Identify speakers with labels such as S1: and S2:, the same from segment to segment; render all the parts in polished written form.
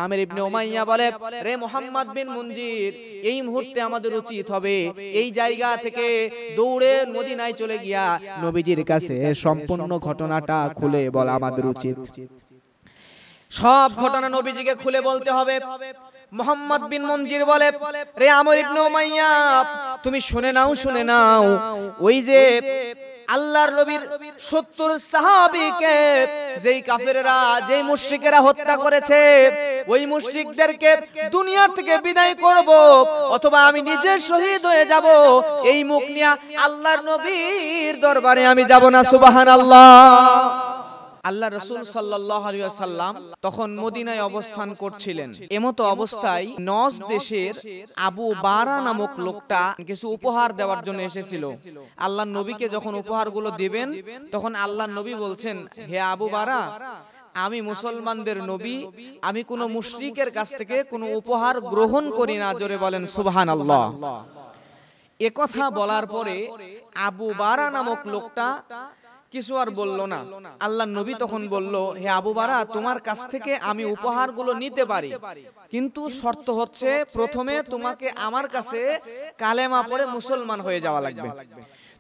S1: আমির ইবনে Umayya বলে, রে মুহাম্মদ বিন মুনজির, এই মুহূর্তে আমাদের উচিত হবে এই জায়গা থেকে দৌড়ে মদিনায় চলে গিয়া নবীজির কাছে সম্পূর্ণ ঘটনাটা খুলে বলা আমাদের উচিত। সব ঘটনা নবীজিকে খুলে বলতে হবে। মুহাম্মদ বিন মুনজির বলে, রে আমির ইবনে উমাইয়া, তুমি শুনে নাও, ওই যে আল্লাহর নবীর 70 সাহাবীকে যেই কাফেররা, যেই মুশরিকেরা হত্যা করেছে, ওই মুশরিকদেরকে দুনিয়া থেকে বিদায় করব অথবা আমি নিজে শহীদ হয়ে যাব, এই মুখ নিয়ে আল্লাহর নবীর দরবারে আমি যাব না। সুবহানাল্লাহ। আল্লাহ রাসূল সাল্লাল্লাহু আলাইহি ওয়াসাল্লাম তখন মদিনায় অবস্থান করছিলেন। এমতো অবস্থায় নজ দেশের আবু বারা নামক লোকটা কিছু উপহার দেওয়ার জন্য এসেছিল। আল্লাহর নবীকে যখন উপহারগুলো দিবেন, তখন আল্লাহর নবী বলছেন, হে আবু বারা, আমি মুসলমানদের নবী, আমি কোনো মুশরিকের কাছ থেকে কোনো উপহার গ্রহণ করি না। জোরে বলেন সুবহানাল্লাহ। একথা বলার পরে আবু বারা নামক লোকটা কিছু আর বলল না। আল্লাহর নবী তখন বলল, হে আবু বারা, তোমার কাছ থেকে আমি উপহারগুলো নিতে পারি, কিন্তু শর্ত হচ্ছে প্রথমে তোমাকে আমার কাছে কালেমা পড়ে মুসলমান হয়ে যাওয়া লাগবে।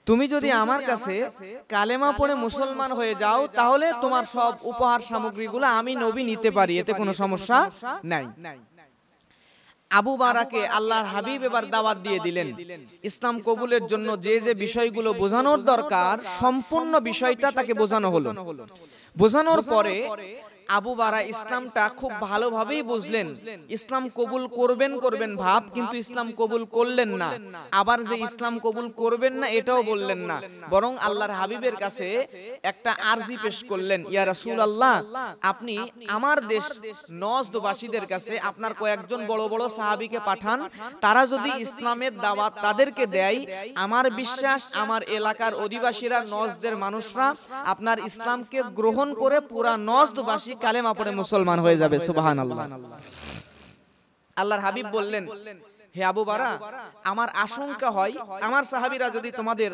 S1: তুমি যদি আমার কাছে কালেমা পড়ে মুসলমান হয়ে যাও, তাহলে তোমার সব উপহার সামগ্রীগুলো আমি নবী নিতে পারি, এতে কোনো সমস্যা নাই। আবু বারাকে আল্লাহর হাবিব এবার দাওয়াত দিয়ে দিলেন। ইসলাম কবুলের জন্য যে যে বিষয়গুলো বোঝানোর দরকার, সম্পূর্ণ বিষয়টা তাকে বোঝানো হলো। বোঝানোর পরে আবু বারা ইসলামটা খুব ভালোভাবেই বুঝলেন। ইসলাম কবুল করবেন ভাব, কিন্তু ইসলাম কবুল করলেন না। আবার যে ইসলাম কবুল করবেন না এটাও বললেন না, বরং আল্লাহর হাবিবের কাছে একটা আরজি পেশ করলেন, ইয়া রাসূলুল্লাহ, আপনি আমার দেশ নজদবাসীদের কাছে আপনার কয়েকজন বড় বড় সাহাবীকে পাঠান, তারা যদি ইসলামের দাওয়াত তাদেরকে দেয়, আমার বিশ্বাস আমার এলাকার অধিবাসীরা, নজদের মানুষরা আপনার ইসলামকে গ্রহণ করে পুরা নজদবাসী কালেমা পড়ে মুসলমান হয়ে যাবে। সুবহানাল্লাহ। আল্লাহর হাবিব বললেন, হে আবু বারা, আমার আশঙ্কা হয় আমার সাহাবীরা যদি তোমাদের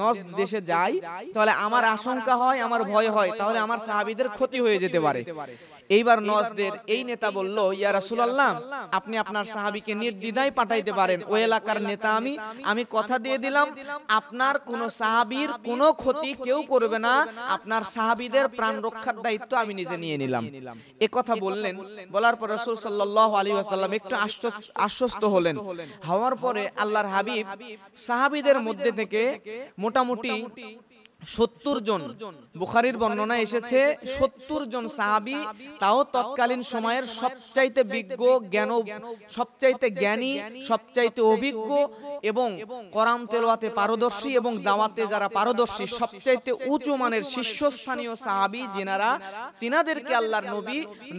S1: নজ দেশে যায়, তাহলে আমার আশঙ্কা হয়, আমার ভয় হয়, তাহলে আমার সাহাবীদের ক্ষতি হয়ে যেতে পারে। এইবার নজদের এই নেতা বলল, ইয়া রাসূলুল্লাহ, আপনি আপনার সাহাবীকে নির্দ্বিধায় পাঠাইতে পারেন, ওই এলাকার নেতা আমি কথা দিয়ে দিলাম, আপনার কোন সাহাবীর কোনো ক্ষতি কেউ করবে না, আপনার সাহাবীদের প্রাণ রক্ষার দায়িত্ব আমি নিজে নিয়ে নিলাম। এ কথা বললেন। বলার পর রাসূল সাল্লাল্লাহু আলাইহি ওয়াসাল্লাম একটু আশ্বস্ত হলেন। হওয়ার পরে আল্লাহর হাবিব সাহাবীদের মধ্যে থেকে মোটামুটি 70 জন, বুখারীর বর্ণনা এসেছে 70 জন সাহাবী, তাও তৎকালীন সময়ের সবচাইতে বিজ্ঞ, সবচাইতে জ্ঞানী, সবচাইতে অভিজ্ঞ এবং কোরআন তেলাওয়াতে পারদর্শী এবং দাওয়াতে যারা পারদর্শী, সবচাইতে উঁচু মানের শীর্ষস্থানীয় সাহাবী, যিনারা তিনাদেরকে আল্লাহর নবী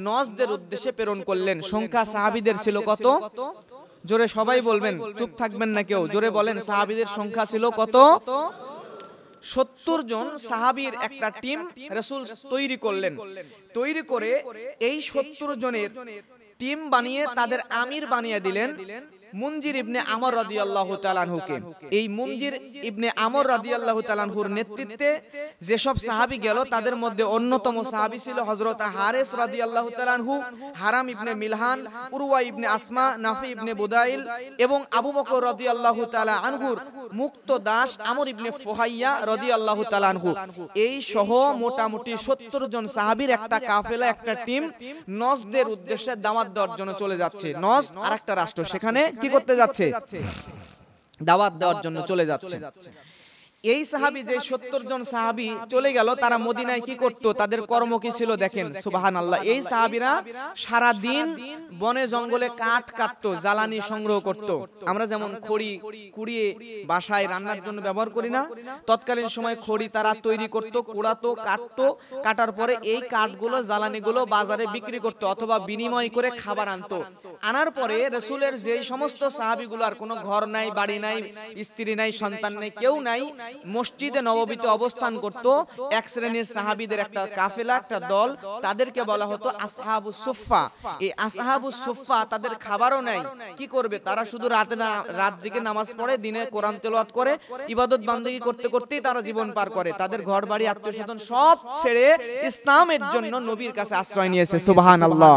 S1: নজদের উদ্দেশ্যে প্রেরণ করলেন। সংখ্যা সাহাবীদের ছিল কত? জোরে সবাই বলবেন, চুপ থাকবেন না কেউ। জোরে বলেন, সাহাবীদের সংখ্যা ছিল কত? 70 জন সাহাবীর একটা টিম রাসূল তৈরি করলেন। তৈরি করে এই 70 জনের টিম বানিয়ে তাদের আমির বানিয়ে দিলেন মুনজির ইবনে আমর রাদিয়াল্লাহু তাআলা আনহুকে। এই মুনজির ইবনে আমর রাদিয়াল্লাহু তাআলা আনহুর নেতৃত্বে যেসব সাহাবী গেল, তাদের মধ্যে অন্যতম সাহাবী ছিল হযরত হারিস রাদিয়াল্লাহু তাআলা আনহু, হারাম ইবনে মিলহান, উরওয়া ইবনে আসমা, নাফি ইবনে বুদাইল এবং আবু বকর রাদিয়াল্লাহু তাআলা আনহুর মুক্ত দাস আমর ইবনে ফুহাইয়া রাদিয়াল্লাহু তাআলা আনহু। এই সহ মোটামুটি 70 জন সাহাবীর একটা কাফেলা, একটা টিম নজদের উদ্দেশ্যে দাওয়াত দেওয়ার জন্য চলে যাচ্ছে। নজ আরেকটা রাষ্ট্র, সেখানে কি করতে যাচ্ছে? দাওয়াত দেওয়ার জন্য চলে যাচ্ছে। এই সাহাবী যে 70 জন সাহাবী চলে গেল, তারা মদিনায় কি করত? তাদের কর্ম কি ছিল দেখেন, সুবহানাল্লাহ। এই সাহাবীরা সারা দিন বনে জঙ্গলে কাঠ কাটতো, জ্বালানি সংগ্রহ করত। আমরা যেমন খড়ি কুড়িয়ে বাসায় রান্নার জন্য ব্যবহার করি না, তৎকালীন সময় খড়ি তারা তৈরি করত, কুড়াতো, কাটতো। কাটার পরে এই কাঠগুলো, জ্বালানিগুলো বাজারে বিক্রি করত অথবা বিনিময় করে খাবার আনতো। আনার পরে রাসূলের যেই সমস্ত সাহাবীগুলোর কোনো ঘর নাই, বাড়ি নাই, স্ত্রী নাই, সন্তান নাই, কেউ নাই, মসজিদে নববীতে অবস্থান করত, এক শ্রেণীর সাহাবীদের একটা কাফেলা, একটা দল, তাদেরকে বলা হতো আসহাবুস সুফফা। এই আসহাবুস সুফফা তাদের খাবারও নাই, কি করবে তারা? শুধু রাত জেগে নামাজ পড়ে, দিনে কোরআন তেলাওয়াত করে, ইবাদত বান্দেগী করতে করতেই তারা জীবন পার করে। তাদের ঘর বাড়ি আত্মীয় স্বজন সব ছেড়ে ইসলামের জন্য নবীর কাছে আশ্রয় নিয়েছে। সুবহানাল্লাহ।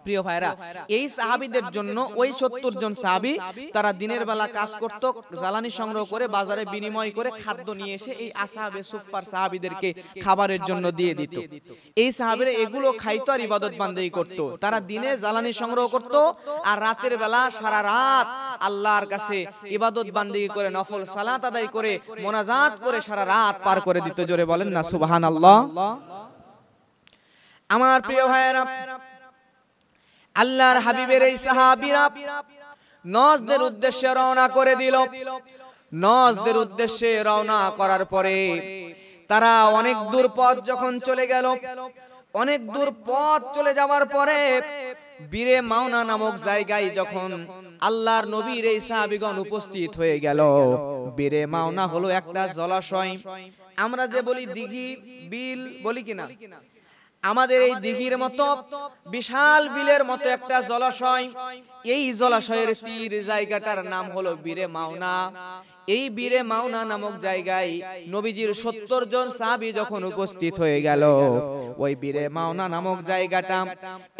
S1: প্রিয় ভাইরা, এই সাহাবীদের জন্য ওই 70 জন সাহাবী তারা দিনের বেলা কাজ করত, জ্বালানি সংগ্রহ করে বাজারে বিনিময় করে খাদ্য নিয়ে এসে এই আসহাবে সুফফার সাহাবীদেরকে খাবারের জন্য দিয়ে দিত। এই সাহাবীরা এগুলো খাইতো আর ইবাদত বান্দেগী করত। তারা দিনে জ্বালানি সংগ্রহ করত আর রাতের বেলা সারা রাত আল্লাহর কাছে ইবাদত বান্দেগী করে, নফল সালাত আদায় করে, মোনাজাত করে সারা রাত পার করে দিত। জোরে বলেন না সুবহানাল্লাহ। আমার প্রিয় ভাইরা, আল্লাহর হাবিবের এই সাহাবীরা নজদের উদ্দেশ্যে রওনা করে দিল। নজদের উদ্দেশ্যে রওনা করার পরে তারা অনেক দূর পথ যখন চলে গেল, অনেক দূর পথ চলে যাওয়ার পরে বীরে মাওনা নামক জায়গায় যখন আল্লাহর নবীর এই সাহাবীগণ উপস্থিত হয়ে গেল। বীরে মাওনা হলো একটা জলাশয়। আমরা যে বলি দিঘি, বিল বলি কিনা, আমাদের এই দিঘির মতো বিশাল বিলের মতো একটা জলাশয়। এই জলাশয়ের তীর জায়গাটার নাম হলো বীরে মাওনা। এই বীরে মাওনা নামক জায়গায় নবীজির 70 জন সাহাবী যখন উপস্থিত হয়ে গেল, ওই বীরে মাওনা নামক জায়গাটা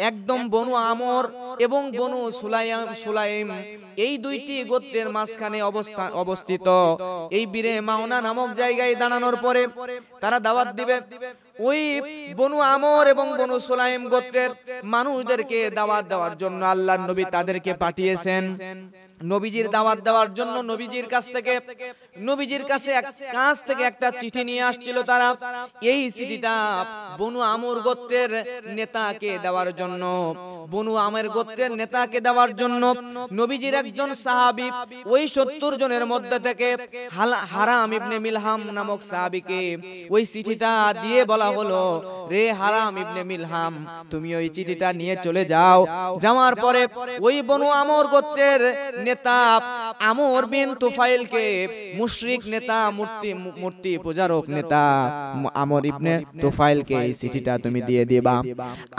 S1: একদম বনু আমর এবং বনু সুলাইম এই দুইটি গোত্রের মাঝখানে অবস্থিত। এই বীরে মাওনা নামক জায়গায় দাঁড়ানোর পরে তারা দাওয়াত দিবে। ওই বনু আমর এবং বনু সুলাইম গোত্রের মানুষদেরকে দাওয়াত দেওয়ার জন্য আল্লাহর নবী তাদেরকে পাঠিয়েছেন। নবীজির দাওয়াত দেওয়ার জন্য নবীজির কাছে একটা চিঠি নিয়ে আসছিল তারা। এই চিঠিটা বনু আমর গোত্রের নেতাকে দেওয়ার জন্য, বনু আমর গোত্রের নেতাকে দেওয়ার জন্য নবীজির একজন সাহাবী ওই 70 জনের মধ্যে থেকে হারাম ইবনে মিলহাম নামক সাহাবীকে ওই চিঠিটা দিয়ে বলা হলো, রে হারাম ইবনে মিলহাম, তুমি ওই চিঠিটা নিয়ে চলে যাও। যাওয়ার পরে ওই বনু আমর গোত্রের নেতা আমর বিন তুফাইলকে, মুশরিক নেতা, মূর্তি পূজারক নেতা আমর ইবনে তুফাইলকে এই চিঠিটা তুমি দিয়ে দিবা।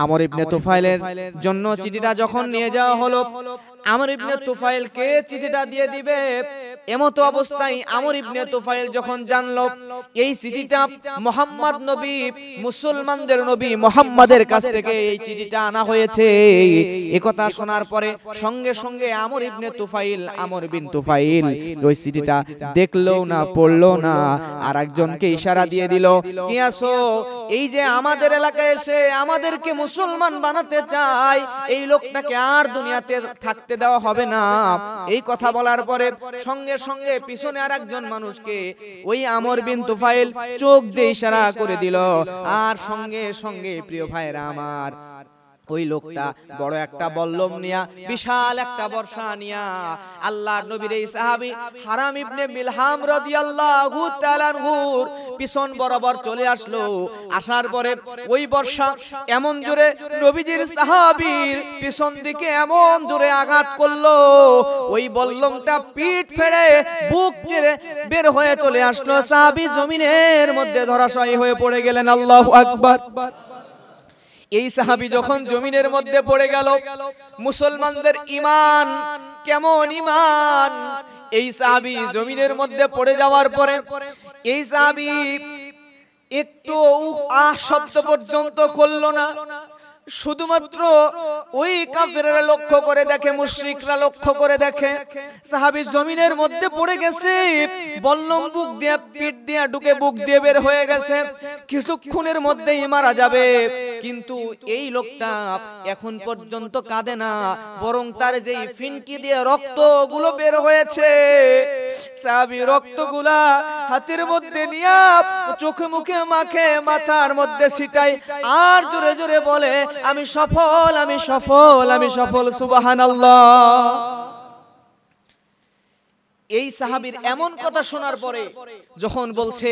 S1: আমর ইবনে তুফাইলের জন্য চিঠিটা যখন নিয়ে যাওয়া হলো, আমর ইবনে তুফাইলকে চিঠিটা দিয়ে দিবে। এমতো অবস্থায় আমর ইবনে তুফাইল যখন জানলো এই চিঠিটা মুহাম্মদ নবী, মুসলমানদের নবী মুহাম্মাদের কাছ থেকে এই চিঠিটা আনা হয়েছে, এই কথা শোনার পরে সঙ্গে সঙ্গে আমর বিন তুফাইল ওই চিঠিটা দেখলো না, পড়লো না, আর একজনকে ইশারা দিয়ে দিল, কি আসো, এই যে আমাদের এলাকায় এসে আমাদেরকে মুসলমান বানাতে চায়, এই লোকটাকে আর দুনিয়াতে থাকতে দেওয়া হবে না। এই কথা বলার পরে সঙ্গে সঙ্গে পিছনে আর একজন মানুষকে ওই আমর বিন তুফাইল চোখ দিয়ে ইশারা করে দিল। আর সঙ্গে সঙ্গে প্রিয় ভাইরা আমার, ওই লোকটা বড় একটা বল্লম নিয়া, বিশাল একটা বর্ষা নিয়া আল্লাহর নবীর এই সাহাবী হারাম ইবনে মিলহাম রাদিয়াল্লাহু তাআলা আনহুর পিছন বরাবর চলে আসলো। আসার পরে ওই বর্ষা এমন জোরে নবীজির সাহাবীর পিছন দিকে এমন জোরে আঘাত করলো, ওই বল্লমটা পিঠ ফেড়ে বুক চিরে বের হয়ে চলে আসলো। সাহাবী জমিনের মধ্যে ধরাশায়ী হয়ে পড়ে গেলেন। আল্লাহু আকবার। এই সাহাবী যখন জমিনের মধ্যে পড়ে গেল, মুসলমানদের ঈমান কেমন ঈমান! এই সাহাবী জমিনের মধ্যে পড়ে যাওয়ার পরে এই সাহাবী একটু আহ শব্দ পর্যন্ত করলো না। শুধুমাত্র ওই কাফেররা লক্ষ্য করে দেখে, মুশরিকরা লক্ষ্য করে দেখে সাহাবী জমিনের মধ্যে পড়ে গেছে, বল্লম বুক দিয়ে, পিঠ দিয়ে ঢুকে বুক দিয়ে বের হয়ে গেছে, কিছুক্ষণের মধ্যেই মারা যাবে। কিন্তু এই লোকটা এখন পর্যন্ত কাঁদে না, বরং তার যেই ফিনকি দিয়ে রক্তগুলো বের হয়েছে, সাহাবী রক্তগুলা হাতের মধ্যে নিয়ে চোখে মুখে মাখে, মাথার মধ্যে ছিটাই, আর জোরে জোরে বলে, আমি সফল, আমি সফল, আমি সফল। সুবহানাল্লাহ। এই সাহাবীর এমন কথা শোনার পরে যখন বলছে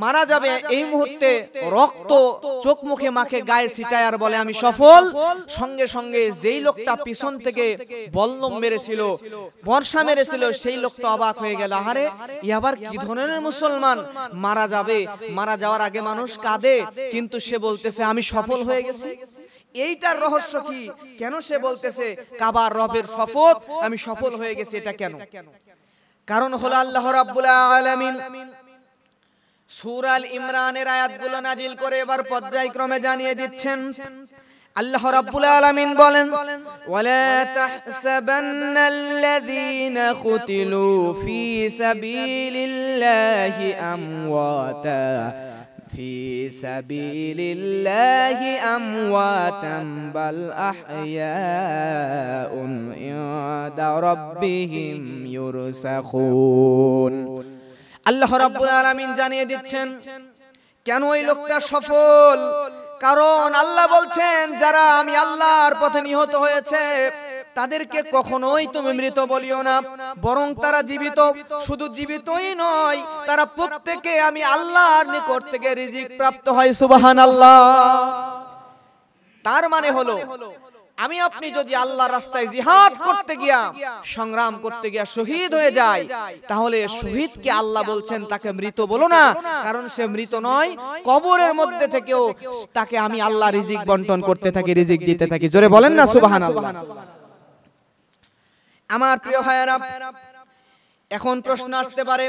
S1: মারা যাবে, এই মুহূর্তে রক্ত চোখ মুখে মাখে গায়ে ছিটায় আর বলে আমি সফল, সঙ্গে সঙ্গে যেই লোকটা পিছন থেকে বল্লম মেরেছিল, বর্ষা মেরেছিল, সেই লোকটা অবাক হয়ে গেল, আরে ই আবার কি ধরনের মুসলমান, মারা যাবে, মারা যাওয়ার আগে মানুষ কাঁদে, কিন্তু সে বলতেছে আমি সফল হয়ে গেছি। এইটার রহস্য কি? কেন সে বলতেছে কাবার রবের শপথ আমি সফল হয়ে গেছি? এটা কেন? কারণ হলো আল্লাহ রাব্বুল আলামিন সূরা আল ইমরানের আয়াতগুলো নাজিল করে এবার পর্যায়ক্রমে জানিয়ে দিচ্ছেন। আল্লাহ রাব্বুল আলামিন বলেন, ওয়ালা তাহসাবান্নাল্লাযীনা কুতিলু ফী সাবিলিল্লাহি আমওয়াতা ফী সাবিলিল্লাহি আমওয়াতাম বাল আহইয়াউন ইনদা রাব্বিহিম ইউরসাকুন। আল্লাহ রাব্বুল আলামিন জানিয়ে দিচ্ছেন কেন ওই লোকটা সফল। কারণ আল্লাহ বলছেন যারা আমি আল্লাহর পথে নিহত হয়েছে তাদেরকে কখনোই তুমি মৃত বলিও না, বরং তারা জীবিত। শুধু জীবিতই নয়, তারা প্রত্যেকে আমি আল্লাহর নিকট থেকে রিজিক প্রাপ্ত হয়। সুবহানাল্লাহ। তার মানে হলো আমি আপনি যদি আল্লাহর রাস্তায় জিহাদ করতে গিয়া, সংগ্রাম করতে গিয়া শহীদ হয়ে যায়, তাহলে শহীদকে আল্লাহ বলছেন তাকে মৃত বলো না, কারণ সে মৃত নয়, কবরের মধ্যে থেকেও তাকে আমি আল্লাহ রিজিক বন্টন করতে থাকি, রিজিক দিতে থাকি। জোরে বলেন না সুবহানাল্লাহ। আমার প্রিয় ভাইয়েরা, এখন প্রশ্ন আসতে পারে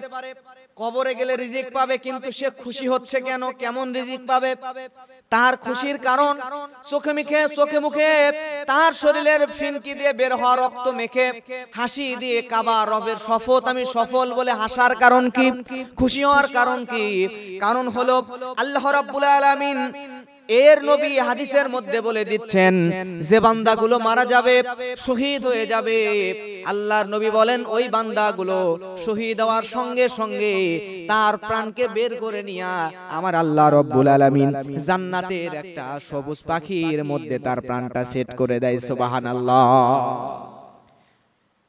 S1: কবরে গেলে রিজিক পাবে, কিন্তু সে খুশি হচ্ছে কেন? কেমন রিজিক পাবে? তার খুশির কারণ চোখে মুখে তার শরীরের ফিনকি দিয়ে বের হওয়া রক্ত মেখে হাসি দিয়ে কাবা রবের শপথ আমি সফল বলে হাসার কারণ কি? খুশি হওয়ার কারণ কি? কারণ হলো আল্লাহ রাব্বুল আলামিন এর নবী হাদিসের মধ্যে বলে দিচ্ছেন যে বান্দাগুলো মারা যাবে, শহীদ হয়ে যাবে, আল্লাহর নবী বলেন ওই বান্দাগুলো শহীদ হওয়ার সঙ্গে সঙ্গে তার প্রাণকে বের করে নিয়া আমার আল্লাহ রাব্বুল আলামিন জান্নাতের একটা সবুজ পাখির মধ্যে তার প্রাণটা সেট করে দেয়। সুবহানাল্লাহ।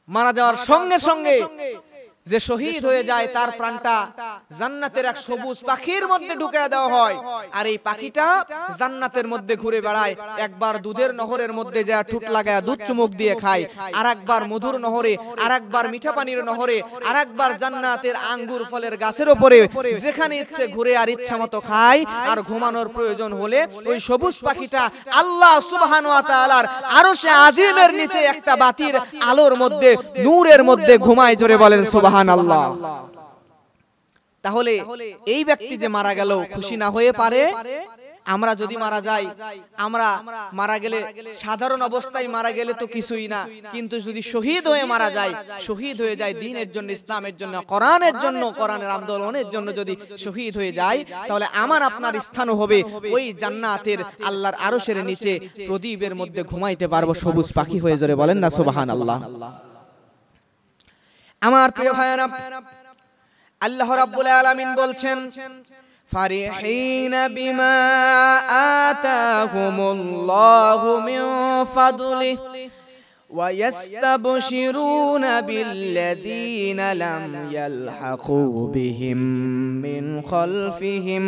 S1: মারা যাওয়ার সঙ্গে সঙ্গে যে শহীদ হয়ে যায় তার প্রাণটা জান্নাতের এক সবুজ পাখির মধ্যে ঢুকিয়ে দেওয়া হয়, আর এই পাখিটা জান্নাতের মধ্যে ঘুরে বেড়ায়। একবার দুধের নহরের মধ্যে যা ঠুট লাগায় দুধ চুমুক দিয়ে খায়, আর একবার মধুর নহরে, আর একবার মিঠা পানির নহরে, আর একবার জান্নাতের আঙ্গুর ফলের গাছের উপরে যেখানে ইচ্ছে ঘুরে আর ইচ্ছা মতো খায়। আর ঘুমানোর প্রয়োজন হলে ওই সবুজ পাখিটা আল্লাহ সুবহানাহু ওয়া তাআলার আরশে আজিমের নিচে একটা বাতির আলোর মধ্যে, নূরের মধ্যে ঘুমায়। জোরে বলেন সুবহানাল্লাহ। তাহলে এই ব্যক্তি যে মারা গেল খুশি না হয়ে পারে? আমরা যদি মারা যাই, আমরা মারা গেলে সাধারণ অবস্থায় মারা গেলে তো কিছুই না, কিন্তু যদি শহীদ হয়ে মারা যায়, শহীদ হয়ে যায় দ্বীনের জন্য, ইসলামের জন্য, কোরআনের জন্য, কোরআনের আন্দোলনের জন্য যদি শহীদ হয়ে যায়, তাহলে আমার আপনার স্থানও হবে ওই জান্নাতের আল্লাহর আরশের নিচে প্রদীপের মধ্যে ঘুমাইতে পারবো সবুজ পাখি হয়ে। জোরে বলেন না সুবহানাল্লাহ। আমার প্রিয় ভাইয়েরা, আল্লাহ রাব্বুল আলামিন বলছেন ফারিহিনা বিমা আতাহুমুল্লাহু মিন ফাদলিহি ওয়া ইস্তাবশিরুনা বিল্লাযীনা লাম ইয়ালহাকু বিহিম মিন খালফিহিম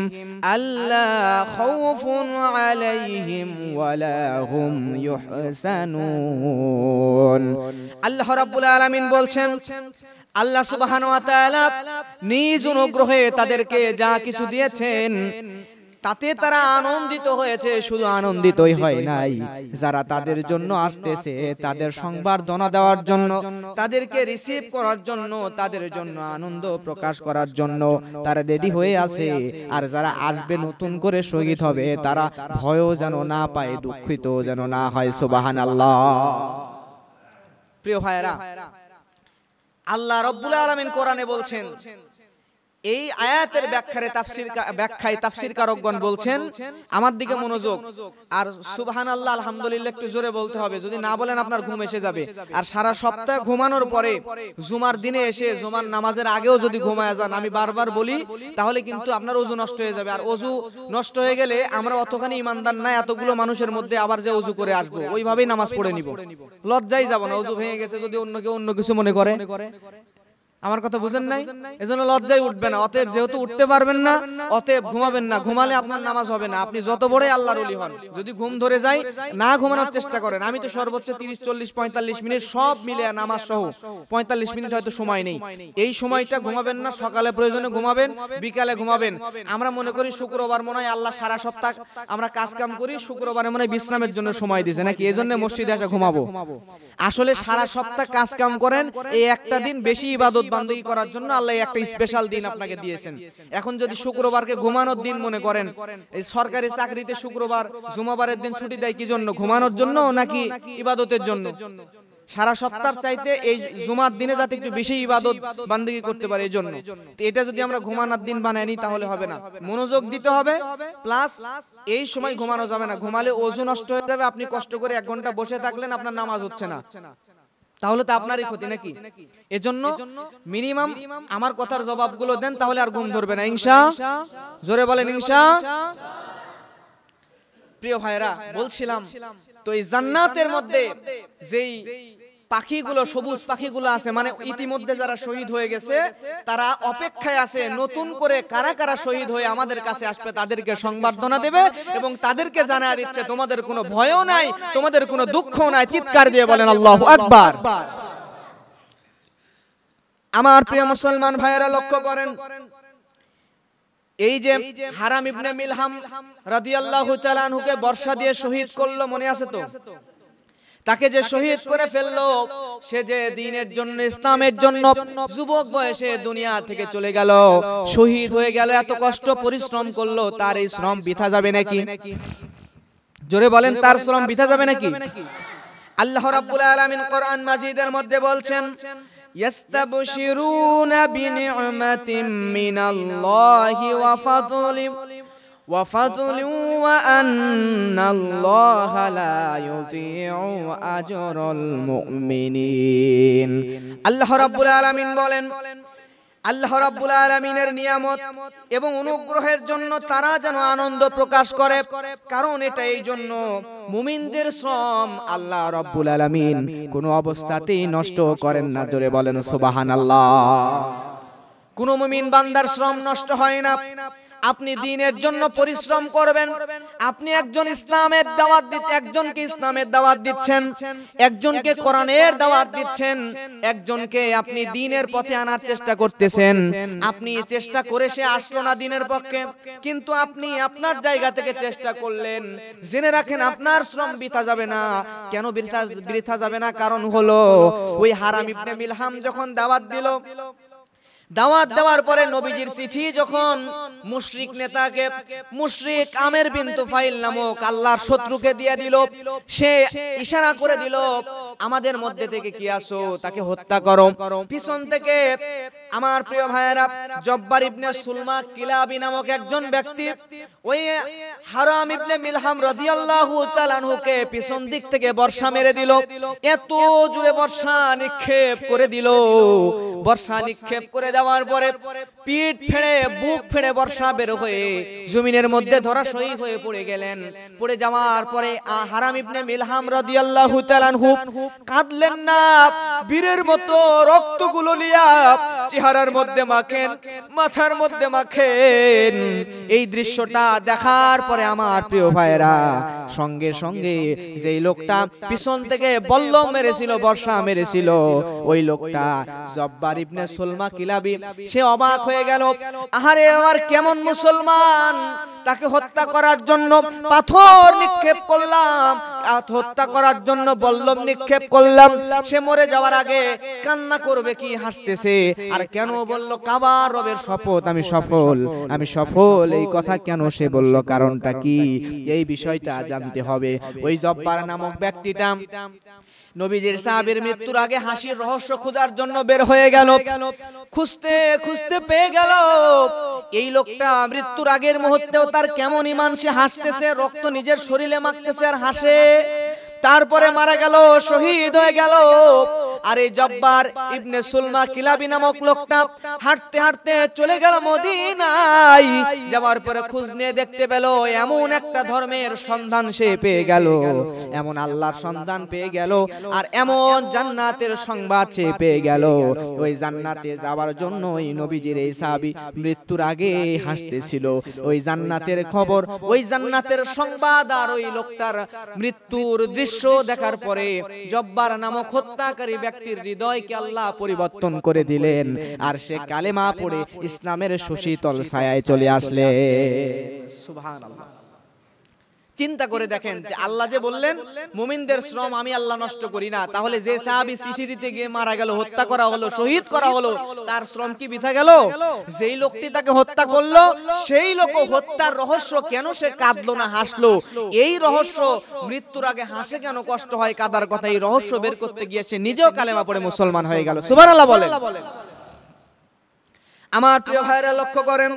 S1: আল্লা খাউফুন আলাইহিম ওয়ালা হুম ইহসানুন। আল্লাহ রাব্বুল আলামিন বলছেন আল্লাহ সুবহানাহু ওয়া তাআলা নিজ অনুগ্রহে তাদেরকে যা কিছু দিয়েছেন তাতে তারা আনন্দিত হয়েছে। শুধু আনন্দিতই হয় নাই, যারা তাদের জন্য আসতেছে তাদের সংবর্ধনা দেওয়ার জন্য, তাদেরকে রিসিভ করার জন্য, তাদের জন্য আনন্দ প্রকাশ করার জন্য তারা রেডি হয়ে আছে। আর যারা আসবে নতুন করে শহীদ হবে, তারা ভয়ও যেন না পায়, দুঃখিত যেন না হয়। সুবহানাল্লাহ। প্রিয় ভাইয়েরা, আল্লাহ রাব্বুল আলামিন কোরআনে বলছেন, এই আয়াতের ব্যাখ্যায় তাফসীরকারকগণ বলছেন, আমার দিকে মনোযোগ, আর সুবহানাল্লাহ আলহামদুলিল্লাহ একটু জোরে বলতে হবে, যদি না বলেন আপনার ঘুম এসে যাবে। আর সারা সপ্তাহ ঘুমানোর পরে জুমার দিনে এসে জুমার নামাজের আগেও যদি ঘুমায় যান, আমি বারবার বলি, তাহলে কিন্তু আপনার ওযু নষ্ট হয়ে যাবে। আর ওযু নষ্ট হয়ে গেলে আমরা অতখানি ইমানদার না, এতগুলো মানুষের মধ্যে আবার যে ওযু করে আসবো, ওইভাবেই নামাজ পড়ে নিব, লজ্জায় যাব না। ওযু ভেঙে গেছে যদি অন্য কেউ অন্য কিছু মনে করে, আমার কথা বুঝেন নাই? এজন্য লজ্জায় উঠবে না। অতএব যেহেতু উঠতে পারবেন না, অতএব ঘুমাবেন না। ঘুমালে আপনার নামাজ হবে না, আপনি যত বড়ই আল্লাহর ওলি হন। যদি ঘুম ধরে যায়, না ঘুমানোর চেষ্টা করেন। আমি তো সর্বোচ্চ 30, 40, 45 মিনিট সব মিলে নামাজ সহ 45 মিনিট হয়তো সময় নেই। এই সময়টা ঘুমাবেন না। সকালে প্রয়োজনে ঘুমাবেন, বিকালে ঘুমাবেন। আমরা মনে করি শুক্রবার মনে হয় আল্লাহ সারা সপ্তাহ আমরা কাজ কাম করি, শুক্রবারে মনে হয় বিশ্রামের জন্য সময় দিয়েছে নাকি, এজন্য মসজিদে এসে ঘুমাবো। আসলে সারা সপ্তাহ কাজ কাম করেন, এই একটা দিন বেশি ইবাদত বান্দগি করার জন্য আল্লাহ একটা স্পেশাল দিন আপনাকে দিয়েছেন। এখন যদি শুক্রবারকে ঘুমানোর দিন মনে করেন, এই সরকারি চাকরিতে শুক্রবার জুমাবারের দিন ছুটি দেয় কি জন্য? ঘুমানোর জন্য নাকি ইবাদতের জন্য? সারা সপ্তাহ চাইতে এই জুমার দিনে যাতে একটু বেশি ইবাদত বান্দগি করতে পারে এই জন্য। এটা যদি আমরা ঘুমানোর দিন বানাই নি তাহলে হবে না। মনোযোগ দিতে হবে, প্লাস এই সময় ঘুমানো যাবে না। ঘুমালে ওযু নষ্ট হয়ে যাবে। আপনি কষ্ট করে 1 ঘন্টা বসে থাকলেন, আপনার নামাজ হচ্ছে না, তাহলে তো আপনারই ক্ষতি নাকি? এজন্য মিনিমাম আমার কথার জবাবগুলো দেন, তাহলে আর ঘুম ধরবে না ইনশাআল্লাহ। জোরে বলেন ইনশাআল্লাহ। প্রিয় ভাইরা, বলছিলাম তো এই জান্নাতের মধ্যে যেই পাখিগুলো, সবুজ পাখিগুলো আছে, মানে ইতিমধ্যে যারা শহীদ হয়ে গেছে তারা অপেক্ষায় আছে নতুন করে কারা কারা শহীদ হয়ে আমাদের কাছে আসবে, তাদেরকে সংবর্ধনা দেবে এবং তাদেরকে জানায় দিচ্ছে তোমাদের কোনো ভয়ও নাই, তোমাদের কোনো দুঃখও নাই। চিৎকার দিয়ে বলেন আল্লাহু আকবার। আমার প্রিয় মুসলমান ভাইয়েরা, লক্ষ্য করেন এই যে হারাম ইবনে মিলহাম রাদিয়াল্লাহু তাআলা আনহুকে বর্ষা দিয়ে শহীদ করলো, মনে আছে তো? তাকে যে শহীদ করে ফেললো, সে যে দ্বীনের জন্য, ইসলামের জন্য যুবক বয়সে দুনিয়া থেকে চলে গেল, শহীদ হয়ে গেল, এত কষ্ট পরিশ্রম করলো, তার এই শ্রম বৃথা যাবে নাকি? জোরে বলেন, তার শ্রম বৃথা যাবে নাকি? আল্লাহ রাব্বুল আলামিন কোরআন মাজিদের মধ্যে বলছেন, ইয়াস্তাবশিরুনা বিনি'মাতিন মিনাল্লাহি ওয়া ফাদলিন ওয়া আন্নাল্লাহা লা ইউযিউ আজরাল মুমিনিন। আল্লাহ রাব্বুল আলামিন বলেন, আল্লাহ রাব্বুল আলামিনের নিয়ামত এবং অনুগ্রহের জন্য তারা যেন আনন্দ প্রকাশ করে, কারণ এটা এই জন্য মুমিনদের শ্রম আল্লাহ রাব্বুল আলামিন কোনো অবস্থাতেই নষ্ট করেন না। জোরে বলেন সুবহানাল্লাহ। কোন মুমিন বান্দার শ্রম নষ্ট হয় না। আপনি দ্বীনের জন্য পরিশ্রম করবেন, আপনি একজন ইসলামের দাওয়াত দিচ্ছেন, একজনকে ইসলামের দাওয়াত দিচ্ছেন, একজনকে কোরআনের দাওয়াত দিচ্ছেন, একজনকে আপনি দ্বীনের পথে আনার চেষ্টা করতেছেন। আপনি চেষ্টা করে সে আসলো না দ্বীনের পক্ষে, কিন্তু আপনি আপনার জায়গা থেকে চেষ্টা করলেন। জেনে রাখেন আপনার শ্রম বৃথা যাবে না। কেন বৃথা যাবে না? কারণ হলো ওই হারাম ইবনে মিলহাম যখন দাওয়াত দিল, দাওয়াত দেওয়ার পরে নবীজির চিঠি যখন মুশরিক নেতাকে, মুশরিক আমের বিন তুফাইল নামক আল্লাহর শত্রুকে দিয়ে দিল, সে ইশারা করে দিল আমাদের মধ্যে থেকে কি আসো, তাকে হত্যা করো। পিছন থেকে আমার প্রিয় ভাইয়েরা, জব্বার ইবনে সুলমা কিলাবি নামক একজন ব্যক্তি ওই হারাম ইবনে মিলহাম রাদিয়াল্লাহু তাআলা আনহুকে পিছন দিক থেকে বর্ষা মেরে দিল। এত জোরে বর্ষা নিক্ষেপ করে দিল, বর্ষা নিক্ষেপ করে দেওয়ার পরে পিঠ ফেড়ে, বুক ফেড়ে বর্ষা বের হয়ে জমিনের মধ্যে ধরাশয়ী হয়ে পড়ে গেলেন। পড়ে যাওয়ার পরে হারাম ইবনে মিলহাম রাদিয়াল্লাহু তাআলা আনহু কাঁদলেন না, বীরের মতো রক্তগুলো লিয়া চেহারার মধ্যে মাখেন, মাথার মধ্যে মাখেন। এই দৃশ্যটা দেখার পরে আমার প্রিয় ভাইরা, সঙ্গে সঙ্গে যেই লোকটা পিছন থেকে বল্লম মেরেছিল, বর্ষা মেরেছিল, ওই লোকটা জব্বার ইবনে সুলমা কিলাবি, সে অবাক হয়ে গেল। আহারে, আমার কেমন মুসলমান, তাকে হত্যা করার জন্য পাথর নিক্ষেপ করলাম, হত্যা করার জন্য বল্লম নিক্ষেপ করলাম, সে মরে যাওয়ার আগে কান্না করবে কি হাসতেছে। আর কেন বলল কাবার রবের শপথ, আমি সফল, আমি সফল, এই কথা কেন সে বলল? কারণটা কি? এই বিষয়টা জানতে হবে। ওই জব্বার নামক ব্যক্তিটা নবীজির সাহাবীর মৃত্যুর আগে হাসির রহস্য খোঁজার জন্য বের হয়ে গেল। খুঁজতে খুঁজতে পেয়ে গেল এই লোকটা মৃত্যুর আগের মুহূর্তেও তার কেমন ঈমান, সে হাসতেছে, রক্ত নিজের শরীরে মাখতেছে আর হাসে। তারপরে মারা গেল, শহীদ হয়ে গেল। আর এই জব্বার ইবনে সুলমা কিলাবি নামক লোকটা হাঁটতে হাঁটতে চলে গেল মদিনায়। যাওয়ার পরে খোঁজ নিয়ে দেখতে পেল এমন একটা ধর্মের সন্ধান সে পেয়ে গেল, এমন আল্লাহর সন্ধান পেয়ে গেল, আর এমন জান্নাতের সংবাদ সে পেয়ে গেল। ওই জান্নাতে যাওয়ার জন্য ওই নবীজির এই সাহাবী মৃত্যুর আগে হাসতেছিল। ওই জান্নাতের খবর, ওই জান্নাতের সংবাদ আর ওই লোকটার মৃত্যুর দৃশ্য দেখার পরে জব্বার নামক হত্যাকারী ব্যক্তির হৃদয়কে আল্লাহ পরিবর্তন করে দিলেন, আর সে কালেমা পড়ে ইসলামের সুশীতল ছায়ায় চলে আসলে। সুবহানাল্লাহ। চিন্তা করে দেখেন যে আল্লাহ যে বললেন মুমিনদের শ্রম আমি আল্লাহ নষ্ট করি না, তাহলে যে সাহাবী চিঠি দিতে গিয়ে মারা গেল, হত্যা করা হলো, শহীদ করা হলো, তার শ্রম কি বৃথা গেল? যেই লোকটি তাকে হত্যা করলো সেই লোক হত্যার রহস্য কেন সে কাঁদলো না হাসলো, এই রহস্য মৃত্যুর আগে হাসে কেন, কষ্ট হয় কাদার কথা, এই রহস্য বের করতে গিয়ে সে নিজেও কালেমা পড়ে মুসলমান হয়ে গেল। সুবহানাল্লাহ বলেন। আমার প্রিয় ভাইরা লক্ষ্য করেন,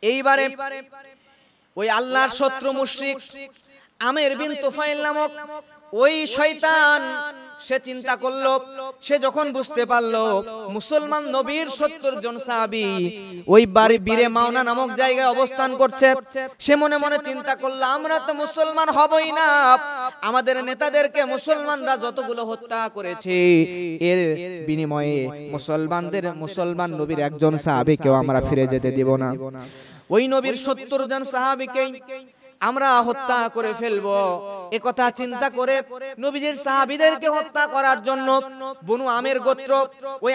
S1: এইবারে ওই আল্লাহর শত্রু মুশরিক আমের বিন তুফাইল নামক ওই শয়তান সে চিন্তা করলো, সে যখন বুঝতে পারলো মুসলমান নবীর 70 জন সাহাবী ওই বাড়ি বীরে মাওনা নামক জায়গায় অবস্থান করছে, সে মনে মনে চিন্তা করলো আমরা তো মুসলমান হবই না, আমাদের নেতাদেরকে মুসলমানরা যতগুলো হত্যা করেছে এর বিনিময়ে মুসলমান নবীর একজন সাহাবীকেও আমরা ফিরে যেতে দেব না। ওই নবীর 70 জন সাহাবীকে আমরা হত্যা করে ফেলবো, এ কথা চিন্তা করে নবীজির সাহাবীদেরকে হত্যা করার জন্য বনু আমের গোত্র ওই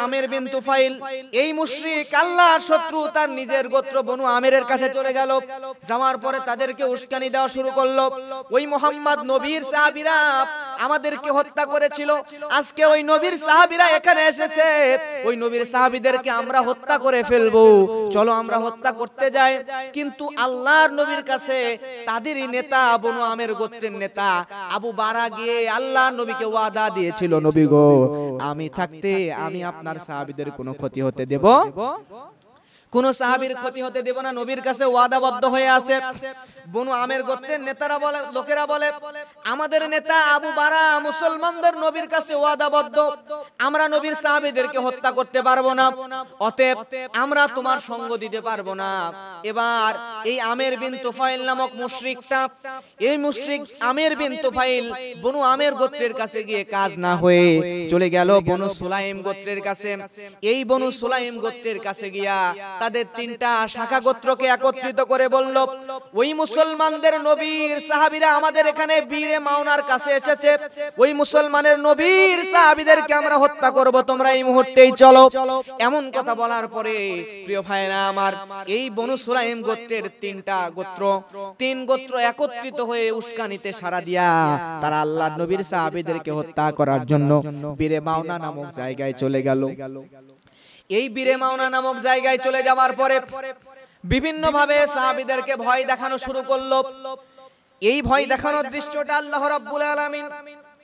S1: আমের বিন তুফাইল এই মুশরিক আল্লাহর শত্রু তার নিজের গোত্র বনু আমেরের কাছে চলে গেল। যাওয়ার পরে তাদেরকে উস্কানি দেওয়া শুরু করলো, ওই মুহাম্মদ নবীর সাহাবীরা আমাদেরকে হত্যা করেছিল, আজকে ওই নবীর সাহাবীরা এখানে এসেছে, ওই নবীর সাহাবীদেরকে আমরা হত্যা করে ফেলবো, চলো আমরা হত্যা করতে যাই। কিন্তু আল্লাহর নবীর কাছে তাদেরই নেতা বনু আমের গোত্রের নেতা আবু বারা গিয়ে আল্লাহর নবীকে ওয়াদা দিয়েছিল, নবী গো আমি থাকতে আমি আপনার সাহাবীদের কোনো ক্ষতি হতে দেব, কোন সাহাবীর ক্ষতি হতে দেব না, নবীর কাছে ওয়াদাবদ্ধ হয়ে আছে। বনু আমের গোত্রের নেতারা বলে, লোকেরা বলে আমাদের নেতা আবু বারা মুসলমানদের নবীর কাছে ওয়াদাবদ্ধ, আমরা নবীর সাহাবীদেরকে হত্যা করতে পারবো না, অতএব আমরা তোমার সঙ্গ দিতে পারবো না। এবার এই আমের বিন তুফাইল নামক মুশরিকটা, এই মুশরিক আমের বিন তুফাইল বনু আমের গোত্রের কাছে গিয়ে কাজ না হয়ে চলে গেল বনু সুলাইম গোত্রের কাছে। এই বনু সুলাইম গোত্রের কাছে গিয়া তাদের 3টা শাখা গোত্রকে একত্রিত করে বলল, ওই মুসলমানদের নবীর সাহাবীরা আমাদের এখানে বীরে মাওনার কাছে এসেছে, ওই মুসলমানের নবীর সাহাবীদেরকে আমরা হত্যা করব, তোমরা এই মুহূর্তেই চলো। এমন কথা বলার পরে প্রিয় ভাইরা আমার, এই বনু সুলাইম গোত্রের 3 গোত্র একত্রিত হয়ে উস্কানিতে সাড়া দিয়া তারা আল্লাহর নবীর সাহাবীদেরকে হত্যা করার জন্য বীরে মাওনা নামক জায়গায় চলে গেল। এই বীরে মাওনা নামক জায়গায় চলে যাওয়ার পরে বিভিন্ন ভাবে সাহাবীদেরকে ভয় দেখানো শুরু করলো। এই ভয় দেখানোর দৃশ্যটা আল্লাহ রাব্বুল আলামিন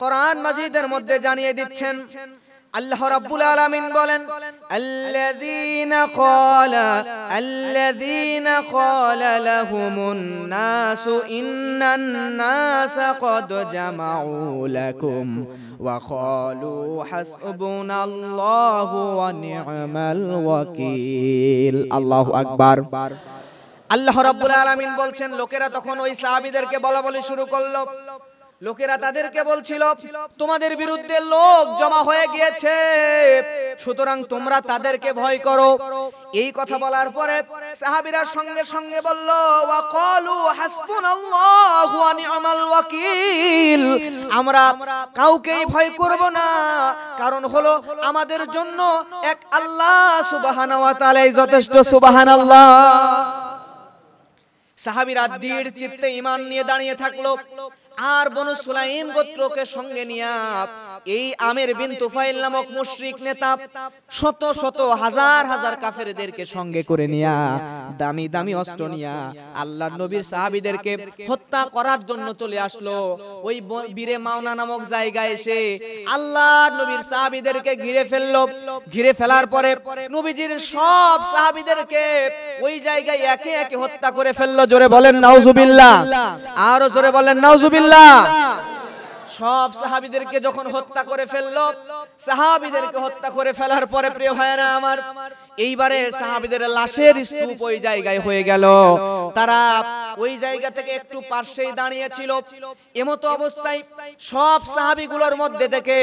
S1: কোরআন মাজিদের মধ্যে জানিয়ে দিচ্ছেন। আল্লাহ রাব্বুল আলামিন বলেন, আল্লাযীনা ক্বালা লাহুমুন নাসু ইন্নান নাসা ক্বাদ জামাউ লাকুম ওয়া ক্বালু হাসবুনাল্লাহু ওয়া নি'মাল ওয়াকিল। আল্লাহু আকবার। আল্লাহ রাব্বুল আলামিন বলছেন, লোকেরা তখন ওই সাহাবীদেরকে বলাবলি শুরু করলো। লোকেরা তাদেরকে বলছিল, তোমাদের বিরুদ্ধে লোক জমা হয়ে গিয়েছে, সুতরাং তোমরা তাদেরকে ভয় করো। এই কথা বলার পরে সাহাবীরা সঙ্গে সঙ্গে বলল, ওয়া ক্বালু হাসবুনাল্লাহু ওয়া নি'মাল ওয়াকিল, আমরা কাউকেই ভয় করব না, কারণ হলো আমাদের জন্য এক আল্লাহ সুবহানাহু ওয়া তাআলাই যথেষ্ট। সুবহানাল্লাহ। সাহাবীরা দৃঢ় চিত্তে ঈমান নিয়ে দাঁড়িয়ে থাকলো, আর বনু সুলাইম গোত্রকে সঙ্গে নিয়া এই আমের বিন তুফাইল নামক মুশরিক নেতা শত শত হাজার হাজার কাফেরদেরকে সঙ্গে করে নিয়া দামি দামি অস্ত্র নিয়া আল্লাহর নবীর সাহাবীদেরকে হত্যা করার জন্য চলে আসলো। ওই বীরে মাওনা নামক জায়গায় এসে আল্লাহর নবীর সাহাবীদেরকে ঘিরে ফেললো। ঘিরে ফেলার পরে নবীজির সব সাহাবীদেরকে ওই জায়গায় একে একে হত্যা করে ফেললো। জোরে বলেন নাউজুবিল্লাহ, আরো জোরে বলেন নাউজুবিল্লাহ। সব সাহাবীদেরকে যখন হত্যা করে ফেললো, সাহাবীদেরকে হত্যা করে ফেলার পরে প্রিয় ভাইরা আমার, এইবারে সাহাবীদের লাশের স্তূপ ওই জায়গায় হয়ে গেল। তারা ওই জায়গা থেকে একটু পাশেই দাঁড়িয়ে ছিল। এমতো অবস্থায় সব সাহাবীগুলোর মধ্যে থেকে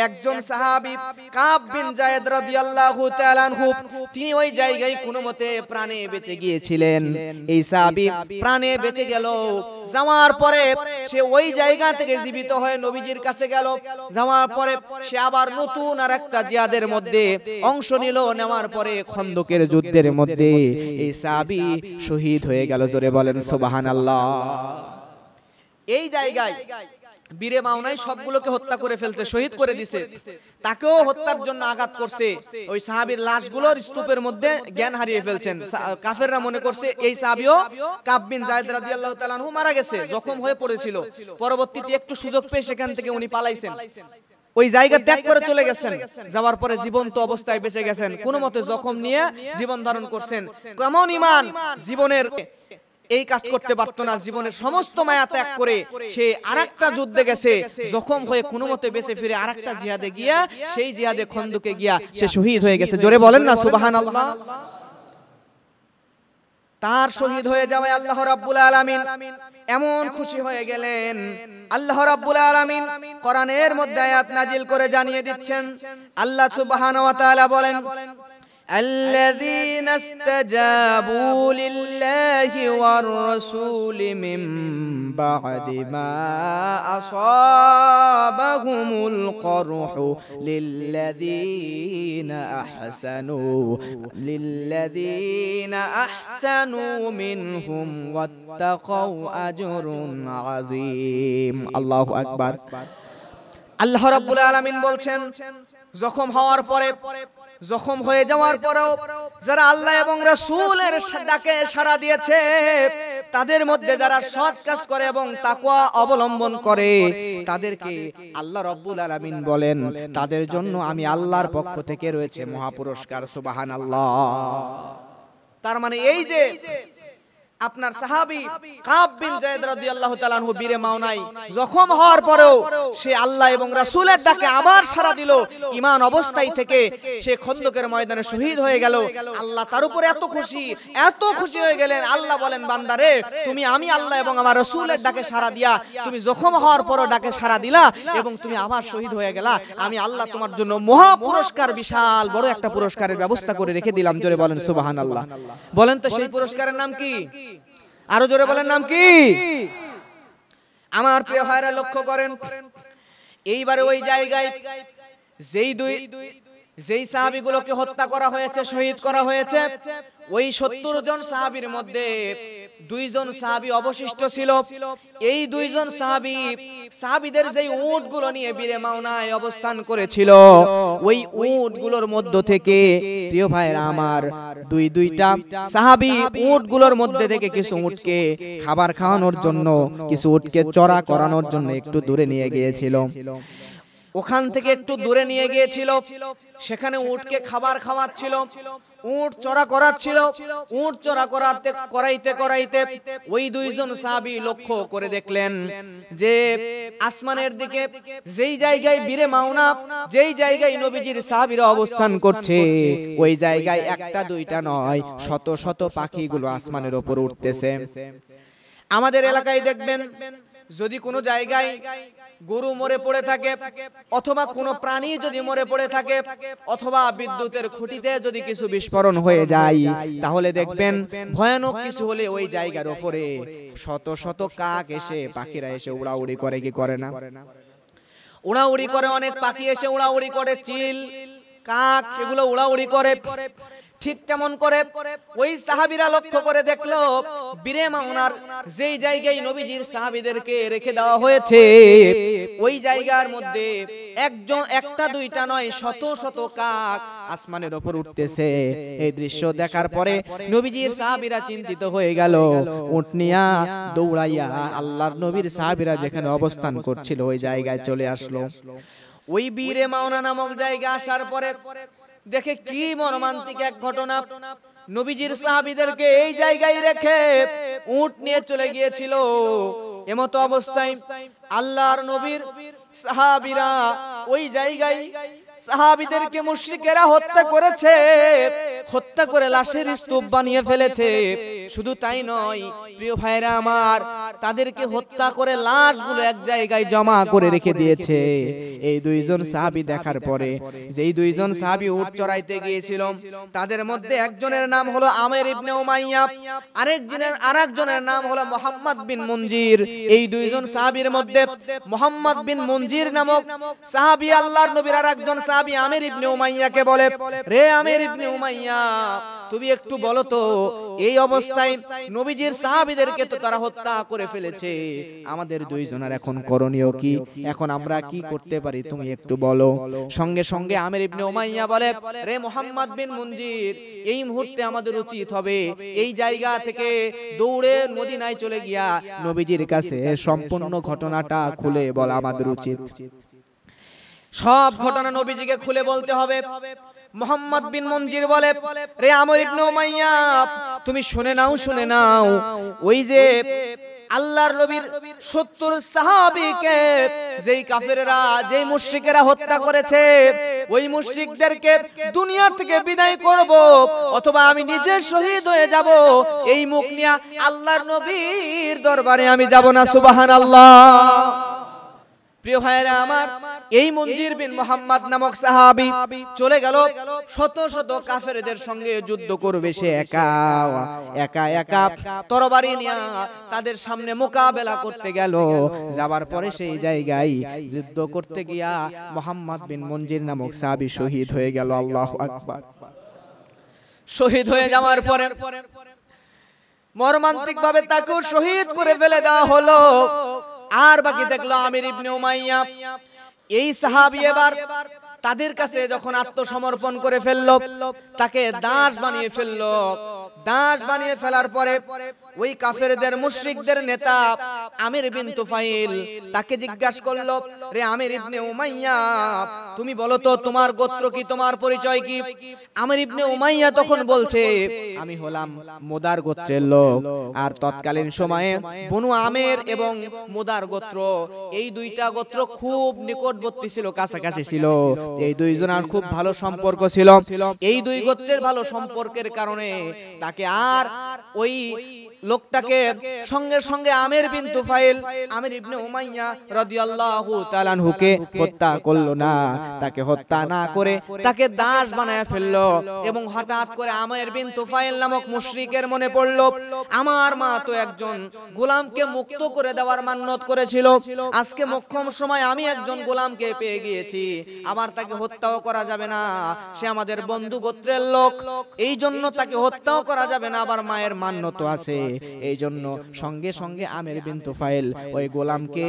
S1: একজন সাহাবী কাব বিন যায়েদ রাদিয়াল্লাহু তাআলা আনহু, তিনি ওই জায়গায় কোনোমতে প্রাণে বেঁচে গিয়েছিলেন। এই সাহাবী প্রাণে বেঁচে গেল। যাওয়ার পরে সে ওই জায়গা থেকে জীবিত হয়ে নবীজির কাছে গেল। যাওয়ার পরে সে আবার নতুন আরেকটা জিহাদের মধ্যে অংশ নিল। নেওয়ার পরে খন্দকের যুদ্ধের মধ্যে এই সাহাবী শহীদ হয়ে গেল। জোরে বলেন সুবহানাল্লাহ। এই জায়গায় বীরে মাওনায় সবগুলোকে হত্যা করে ফেলছে, শহীদ করে দিছে। তাকেও হত্যার জন্য আঘাত করছে। ওই সাহাবীর লাশগুলোর স্তূপের মধ্যে জ্ঞান হারিয়ে ফেলছেন। কাফেররা মনে করছে এই সাহাবীও কাব বিন যায়েদ রাদিয়াল্লাহু তাআলা আনহু মারা গেছে, জখম হয়ে পড়েছিল। পরবর্তীতে একটু সুযোগ পেয়ে সেখান থেকে উনি পালাইছেন, ওই জায়গা ত্যাগ করে চলে গেছেন। যাওয়ার পরে জীবন্ত অবস্থায় বেঁচে গেছেন, কোনো মতে জখম নিয়ে জীবন ধারণ করছেন। কেমন ঈমান! জীবনের এই কাজ করতে পারতো না, জীবনের সমস্ত মায়া ত্যাগ করে সে আরেকটা যুদ্ধে গেছে, জখম হয়ে কোনো মতে বেঁচে ফিরে আরেকটা জিহাদে গিয়া, সেই জিহাদে খন্দকে গিয়া সে শহীদ হয়ে গেছে। জোরে বলেন না সুবহানাল্লাহ। তার শহীদ হয়ে যাওয়ায় আল্লাহ রাব্বুল আলামিন এমন খুশি হয়ে গেলেন। আল্লাহ রাব্বুল আলামিন কোরআনের মধ্যে আয়াত নাজিল করে জানিয়ে দিচ্ছেন। আল্লাহ সুবহানাহু ওয়া তাআলা বলেন, الذين استجابوا لله والرسول من بعد ما أصابهم القرح للذين أحسنوا منهم واتقوا أجر عظيم الله أكبر। আল্লাহ রাব্বুল আলামিন বলছেন, জখম হওয়ার পরে, জখম হয়ে যাওয়ার পরেও যারা আল্লাহ এবং রাসূলের ডাকে সাড়া দিয়েছে, তাদের মধ্যে যারা সৎ কাজ করে এবং তাকওয়া অবলম্বন করে, তাদেরকে আল্লাহ রাব্বুল আলামিন বলেন তাদের জন্য আমি আল্লাহর পক্ষ থেকে রয়েছে মহা পুরস্কার। সুবহানাল্লাহ। তার মানে এই যে আপনার সাহাবী কাব বিন যায়েদ রাদিয়াল্লাহু তাআলা আনহু বীরে মাওনায় জখম হওয়ার পরেও সে আল্লাহ এবং রাসূলের ডাকে আবার সাড়া দিল। ঈমান অবস্থায় থেকে সে খন্দকের ময়দানে শহীদ হয়ে গেল। আল্লাহ তার উপরে এত খুশি হয়ে গেলেন। আল্লাহ বলেন, বান্দারে, তুমি আমি আল্লাহ এবং আমার রাসূলের ডাকে সাড়া দিয়া তুমি জখম হওয়ার পরও ডাকে সাড়া দিলা এবং তুমি আবার শহীদ হয়ে গেলা, আমি আল্লাহ তোমার জন্য মহা পুরস্কার, বিশাল বড় একটা পুরস্কারের ব্যবস্থা করে রেখে দিলাম। জোরে বলেন সুবহানাল্লাহ। বলেন তো সেই পুরস্কারের নাম কি? আরো জোরে বলেন, নাম কি? আমার প্রিয় ভাইরা লক্ষ্য করেন, এইবারে ওই জায়গায় যেই সাহাবীগুলোকে হত্যা করা হয়েছে, শহীদ করা হয়েছে, ওই 70 জন সাহাবীর মধ্যে 2 জন সাহাবী অবশিষ্ট ছিল। এই 2 জন সাহাবীদের যেই উটগুলো নিয়ে বীরে মাওনায় অবস্থান করেছিল, ওই উটগুলোর মধ্য থেকে প্রিয় ভাইরা আমার দুইটা সাহাবী উটগুলোর মধ্যে থেকে কিছু উটকে খাবার খাওয়ানোর জন্য, কিছু উটকে চড়া করানোর জন্য একটু দূরে নিয়ে গিয়েছিল। ওখান থেকে একটু দূরে নিয়ে গিয়েছিল, সেখানে উটকে খাবার খাওয়াচ্ছিল, উট চড়া করাচ্ছিল। উট চড়া করাইতে ওই 2 জন সাহাবী লক্ষ্য করে দেখলেন যে আসমানের দিকে যেই জায়গায় বীরে মাওনা, যেই জায়গায় নবীজির সাহাবীরা অবস্থান করছে, ওই জায়গায় একটা দুইটা নয়, শত শত পাখিগুলো আসমানের উপর উঠতেছে। আমাদের এলাকায় দেখবেন, যদি কোনো জায়গায় গরু মরে পড়ে থাকে, অথবা কোনো প্রাণী যদি মরে পড়ে থাকে, অথবা বিদ্যুতের খুঁটিতে যদি কিছু বিস্ফোরণ হয়ে যায়, তাহলে দেখবেন ভয়ানক কিছু হলে ওই জায়গার উপরে শত শত কাক এসে, পাখিরা এসে উড়াউড়ি করে, কি করে না? উড়াউড়ি করে, অনেক পাখি এসে উড়াউড়ি করে, চিল, কাক এগুলো উড়াউড়ি করে। ঠিক তেমন করে ওই সাহাবীরা লক্ষ্য করে দেখলো, বীরে মাওনার যেই জায়গায় নবীজির সাহাবীদেরকে রেখে দেওয়া হয়েছে, ওই জায়গার মধ্যে একটা দুইটা নয়, শত শত কাক আসমানের উপর উঠতেছে। এই দৃশ্য দেখার পরে নবীজির সাহাবীরা চিন্তিত হয়ে গেল। উট নিয়া দৌড়াইয়া আল্লাহর নবীর সাহাবীরা যেখানে অবস্থান করছিল ওই জায়গায় চলে আসলো। ওই বীরে মাওনা নামক জায়গা আসার পরে দেখে কি মর্মান্তিক এক ঘটনা। নবীজির সাহাবীদেরকে এই জায়গায় রেখে উট নিয়ে চলে গিয়েছিল এমতো অবস্থায় আল্লাহর নবীর সাহাবীরা ওই জায়গায় সাহাবীদেরকে মুশরিকেরা হত্যা করেছে, হত্যা করে লাশের স্তূপ বানিয়ে ফেলেছে। শুধু তাই নয় প্রিয় ভাইরা আমার, তাদেরকে হত্যা করে লাশগুলো এক জায়গায় জমা করে রেখে দিয়েছে। এই দুইজন সাহাবী দেখার পরে, যেই দুইজন সাহাবী উট চড়াইতে গিয়েছিল, তাদের মধ্যে একজনের নাম হলো আমের ইবনে উমাইয়া, আরেকজনের নাম হলো মুহাম্মদ বিন মুনজির। এই দুইজন সাহাবীর মধ্যে মুহাম্মদ বিন মুনজির নামক সাহাবী আল্লাহর নবীর আরেকজন সাহাবী আমির ইবনে উমাইয়াকে বলে, রে আমির ইবনে উমাইয়া, তুমি একটু বলো তো, এই অবস্থায় নবীজির সাহাবীদেরকে তো তারা হত্যা করে ফেলেছে, আমাদের দুইজনের এখন করণীয় কি? এখন আমরা কি করতে পারি তুমি একটু বলো। সঙ্গে সঙ্গে আমির ইবনে উমাইয়া বলে, রে মুহাম্মদ বিন মুনজির, এই মুহূর্তে আমাদের উচিত হবে এই জায়গা থেকে দৌড়ে মদিনায় চলে গিয়া নবীজির কাছে সম্পূর্ণ ঘটনাটা খুলে বলা আমাদের উচিত। সব ঘটনা নবীজিকে খুলে বলতে হবে। মুহাম্মদ বিন মুনজির বলে, রে আমির ইবনে উমাইয়া, তুমি শুনে নাও, ওই যে আল্লাহর নবীর 70 সাহাবীকে যেই কাফেররা, যেই মুশরিকেরা হত্যা করেছে, ওই মুশরিকদেরকে দুনিয়া থেকে বিদায় করব অথবা আমি নিজে শহীদ হয়ে যাব, এই মুখ নিয়ে আল্লাহর নবীর দরবারে আমি যাব না। সুবহানাল্লাহ। প্রিয় ভাইরা আমার, এই মুনজির বিন মুহাম্মদ নামক সাহাবী চলে গেল শত শত কাফেরদের সঙ্গে যুদ্ধ করবে। সে একা তরবারি নিয়ে তাদের সামনে মোকাবেলা করতে গেল। যাবার পরে সেই জায়গায় যুদ্ধ করতে গিয়া মুহাম্মদ বিন মুনজির নামক সাহাবী শহীদ হয়ে গেল। আল্লাহু আকবার। শহীদ হয়ে যাওয়ার পরে মর্মান্তিক ভাবে তাকে শহীদ করে ফেলে দেওয়া হলো। আর বাকি থাকলো আমির ইবনে উমাইয়া। এই সাহাবী এবার তাদের কাছে যখন আত্মসমর্পণ করে ফেললো, তাকে দাস বানিয়ে ফেললো। দাস বানিয়ে ফেলার পরে ওই কাফেরদের মুশরিকদের নেতা আমির বিন তুফাইল তাকে জিজ্ঞাসা করলো, রে আমির ইবনে উমাইয়া, তুমি বলো তো তোমার গোত্র কি, তোমার পরিচয় কি? আমির ইবনে উমাইয়া তখন বলছে, আমি হলাম মুদার গোত্রের লোক। আর তৎকালীন সময়ে বনু আমের এবং মুদার গোত্র, এই দুইটা গোত্র খুব নিকটবর্তী ছিল, কাছাকাছি ছিল। এই দুইজনের খুব ভালো সম্পর্ক ছিল। এই দুই গোত্রের ভালো সম্পর্কের কারণে তাকে আর ওই লোকটাকে সঙ্গে সঙ্গে আমির বিন তুফাইল, আমির ইবনে উমাইয়া রাদিয়াল্লাহু তাআলা আনহুকে হত্যা করলো না। তাকে হত্যা না করে তাকে দাস বানায় ফেললো। এবং হঠাৎ করে আমির বিন তুফাইল নামক মুশরিকের মনে পড়লো, আমার মা তো একজন গোলামকে মুক্ত করে দেওয়ার মান্যত করেছিল, আজকে মোক্ষম সময় আমি একজন গোলামকে পেয়ে গিয়েছি, আবার তাকে হত্যাও করা যাবে না, সে আমাদের বন্ধু গোত্রের লোক, এই জন্য তাকে হত্যাও করা যাবে না, আবার মায়ের মান্যত আছে। এই জন্য সঙ্গে সঙ্গে আমির বিন তুফাইল ওই গোলামকে,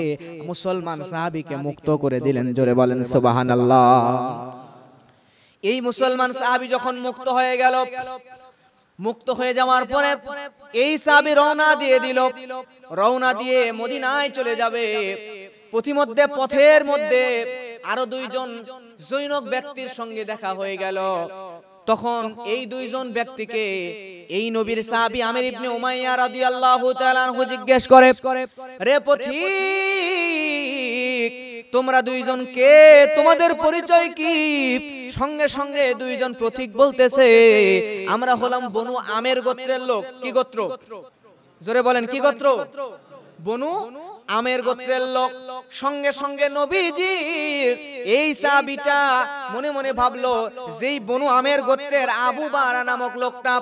S1: মুসলমান সাহাবীকে মুক্ত করে দিলেন। জোরে বলেন সুবহানাল্লাহ। এই মুসলমান সাহাবী যখন মুক্ত হয়ে গেল, মুক্ত হয়ে যাওয়ার পরে এই সাহাবী রওনা দিয়ে দিল। রওনা দিয়ে মদিনায় চলে যাবে। প্রতিমধ্যে পথের মধ্যে আরো দুইজন জৈনক ব্যক্তির সঙ্গে দেখা হয়ে গেল। তখন এই দুইজন ব্যক্তিকে এই নবীর সাহাবী আমির ইবনে উমাইয়া রাদিয়াল্লাহু তাআলা আনহু জিজ্ঞেস করে, রে পথিক, তোমরা দুইজন কে, তোমাদের পরিচয় কি? সঙ্গে সঙ্গে দুইজন পথিক বলতেছে, আমরা হলাম বনু আমের গোত্রের লোক। কি গোত্র? জোরে বলেন, কি গোত্র? বনু আমের গোত্রের লোক। সঙ্গে সঙ্গে নবীজির এই সাহাবীটা মনে মনে ভাবলো, যেই বনু আমের গোত্রের আবু বারা নামক লোকটা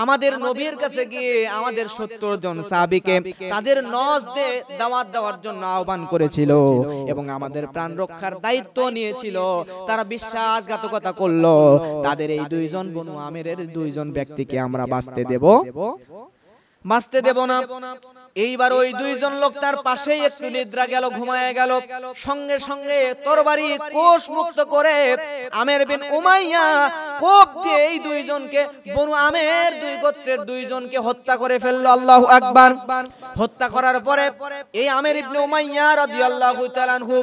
S1: আমাদের নবীর কাছে গিয়ে আমাদের 70 জন সাহাবীকে তাদের নজদে দাওয়াত দেওয়ার জন্য আহ্বান করেছিল এবং আমাদের প্রাণ রক্ষার দায়িত্ব নিয়েছিল, তারা বিশ্বাসঘাতকতা করলো। তাদের এই দুইজন বনু আমেরের দুইজন ব্যক্তিকে আমরা বাঁচতে দেব না। এইবার ওই দুইজন লোক তার পাশেই একটু নিদ্রা গেল, ঘুমায় গেল। সঙ্গে সঙ্গে তরবারি কোষ মুক্ত করে আমির বিন উমাইয়া কোপ দিয়ে এই দুইজনকে, বনু আমের দুই গোত্রের দুইজনকে হত্যা করে ফেললো। আল্লাহু আকবার। হত্যা করার পরে এই আমির ইবনে উমাইয়া রাদিয়াল্লাহু তাআলা আনহু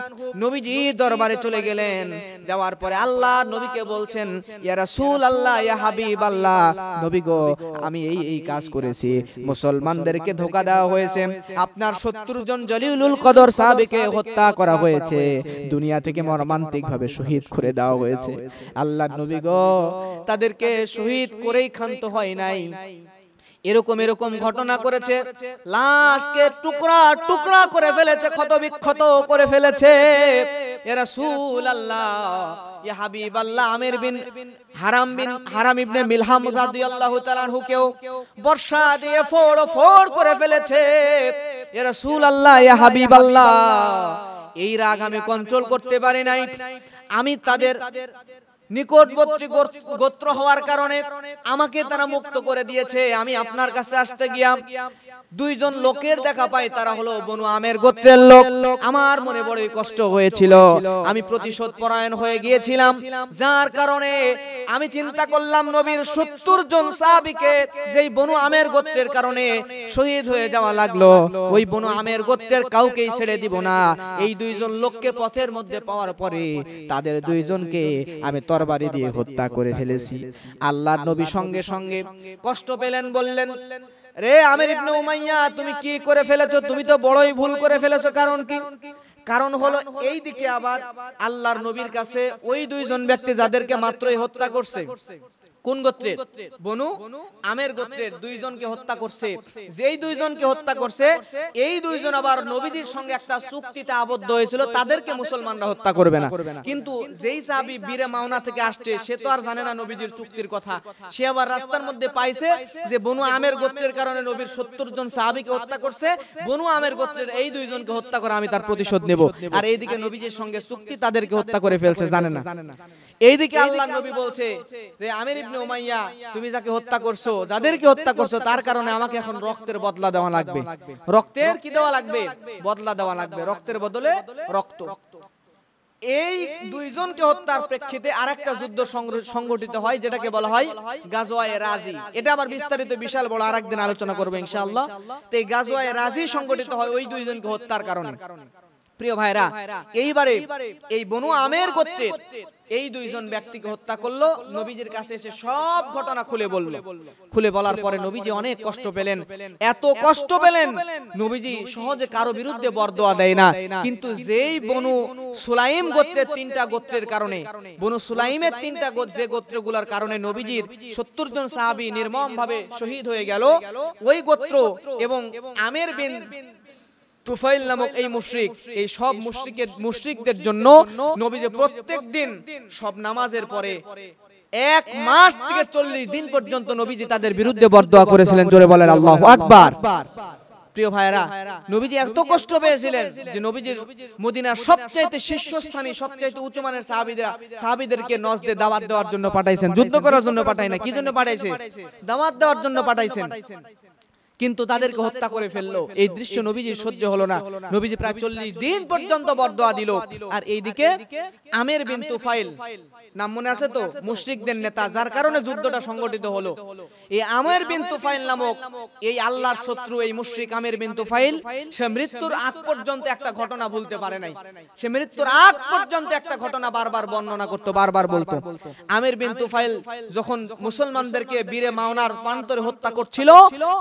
S1: নবীজির দরবারে চলে গেলেন। যাওয়ার পরে আল্লাহ নবীকে বলছেন, ইয়া রাসূলুল্লাহ, ইয়া হাবিবাল্লাহ, নবী গো, আমি এই কাজ করেছি, মুসলমানদেরকে ধোঁকা দেওয়া হয়েছে, হয়েছে, আপনার 70 জন জলিলুল কদর সাহাবীকে হত্যা করা হয়েছে, দুনিয়া থেকে মর্মান্তিক ভাবে শহীদ করে দেওয়া হয়েছে। আল্লাহর নবী গো, তাদেরকে শহীদ করেই ক্ষান্ত হয় নাই, এরকম এরকম ঘটনা করেছে, লাশকে টুকরা টুকরা করে ফেলেছে, ক্ষত বিক্ষত করে ফেলেছে। ইয়া রাসূলুল্লাহ, ইয়া হাবিবাল্লাহ, আমির বিন হারাম ইবনে মিলহাম রাদিয়াল্লাহু তাআলা আনহুকেও বর্ষা দিয়ে ফোড় ফোড় করে ফেলেছে। ইয়া রাসূলুল্লাহ, ইয়া হাবিবাল্লাহ, এই রাগ আমি কন্ট্রোল করতে পারি নাই। আমি তাদের নিকটবর্তী গোত্র হওয়ার কারণে আমাকে তারা মুক্ত করে দিয়েছে। আমি আপনার কাছে আসতে গিয়া দুইজন লোকের দেখা পাই, তারা হলো বনু আমের গোত্রের লোক। আমার মনে বড়ই কষ্ট হয়েছিল, আমি প্রতিশোধ পরায়ণ হয়ে গিয়েছিলাম, যার কারণে আমি চিন্তা করলাম নবীর 70 জন সাহাবীকে যেই বনু আমের গোত্রের কারণে শহীদ হয়ে যাওয়া লাগলো, ওই বনু আমের গোত্রের কাউকেই ছেড়ে দিব না। এই দুইজন লোককে পথের মধ্যে পাওয়ার পরে তাদের দুইজনকে আমি তরবারি দিয়ে হত্যা করে ফেলেছি। আল্লাহর নবী সঙ্গে সঙ্গে কষ্ট পেলেন, বললেন, রে আমির ইবনে উমাইয়া, তুমি কি করে ফেলেছো? তুমি তো বড়ই ভুল করে ফেলেছো। কারণ কি? কারণ হলো এই দিকে আবার আল্লাহর নবীর কাছে ওই দুইজন ব্যক্তি যাদেরকে মাত্রই হত্যা করছে, কোন গোত্রের? বনু আমের গোত্রের দুইজনকে হত্যা করছে। যেই দুইজনকে হত্যা করছে, এই দুইজন আবার নবীজির সঙ্গে একটা চুক্তিতে আবদ্ধ হয়েছিল, তাদেরকে মুসলমানরা হত্যা করবে না। কিন্তু যেই সাহাবী বীরে মাওনা থেকে আসছে, সে তো আর জানে না নবীজির চুক্তির কথা। সে আবার রাস্তার মধ্যে পাইছে যে বনু আমের গোত্রের কারণে নবীর 70 জন সাহাবীকে হত্যা করছে, বনু আমের গোত্রের এই দুইজনকে হত্যা করে আমি তার প্রতিশোধ নেব। আর এইদিকে নবীজির সঙ্গে চুক্তি, তাদেরকে হত্যা করে ফেলছে, জানে না। এইদিকে আল্লাহর নবী বলছে যে আমির ইবনে উমাইয়া, তুমি যাকে হত্যা করছো, যাদেরকে হত্যা করছো, তার কারণে আমাকে এখন রক্তের বদলা দেওয়া লাগবে। রক্তের কি দেওয়া লাগবে? বদলা দেওয়া লাগবে, রক্তের বদলে রক্ত। এই দুইজনকে হত্যার প্রেক্ষিতে আরেকটা যুদ্ধ সংগঠিত হয়, যেটাকে বলা হয় গাজওয়ায়ে রাজি। এটা আবার বিস্তারিত বিশাল বড় আরেকদিন আলোচনা করব ইনশাআল্লাহ। তো এই গাজওয়ায়ে রাজি সংগঠিত হয় ওই দুইজনকে হত্যার কারণে। প্রিয় ভাইরা, এইবারে এই বনু আমের গোত্রের এই দুইজন ব্যক্তিকে হত্যা করলো, নবীজির কাছে এসে সব ঘটনা খুলে বলল। খুলে বলার পরে নবীজি অনেক কষ্ট পেলেন, এত কষ্ট পেলেন, নবীজি সহজে কারো বিরুদ্ধে বরদোয়া দেয় না। কিন্তু যেই বনু সুলাইম গোত্রের 3টা গোত্রের কারণে, বনু সুলাইমের 3টা যে গোত্রগুলোর কারণে নবীজির 70 জন সাহাবী নির্মম ভাবে শহীদ হয়ে গেল, ওই গোত্র এবং আমের বিন তুফাইল নামক এই মুশরিক, এই সব মুশরিকদের জন্য নবীজি প্রত্যেকদিন সব নামাজের পরে 1 মাস থেকে 40 দিন পর্যন্ত নবীজি তাদের বিরুদ্ধে বরদোয়া করেছিলেন। জোরে বলেন আল্লাহু আকবার। প্রিয় ভাইরা, নবীজি এত কষ্ট পেয়েছিলেন যে নবীজির মদিনার সবচাইতে শীর্ষস্থানী, সবচাইতে উচ্চমানের সাহাবীদেরকে নজদে দাওয়াত দেওয়ার জন্য পাঠাইছেন, যুদ্ধ করার জন্য পাঠায় না। কি জন্য পাঠাইছে? দাওয়াত দেওয়ার জন্য পাঠাইছেন। কিন্তু তাদেরকে হত্যা করে ফেললো। এই দৃশ্য নবীজির সহ্য হলো না। নবীজি প্রায় 40 দিন পর্যন্ত বরদোয়া দিল। আর এইদিকে আমির বিন তুফাইল, নাম মনে আছে তো, মুশরিকদের নেতা, যার কারণে যুদ্ধটা সংগঠিত হলো। এই আমির বিন তুফাইল নামক এই আল্লাহর শত্রু, এই মুশরিক আমির বিন তুফাইল, সে মৃত্যুর আগ পর্যন্ত একটা ঘটনা ভুলতে পারে নাই। সে মৃত্যুর আগ পর্যন্ত একটা ঘটনা বারবার বর্ণনা করতো, বারবার বলতো। আমির বিন তুফাইল যখন মুসলমানদেরকে বীরে মাওনার প্রান্তরে হত্যা করছিল,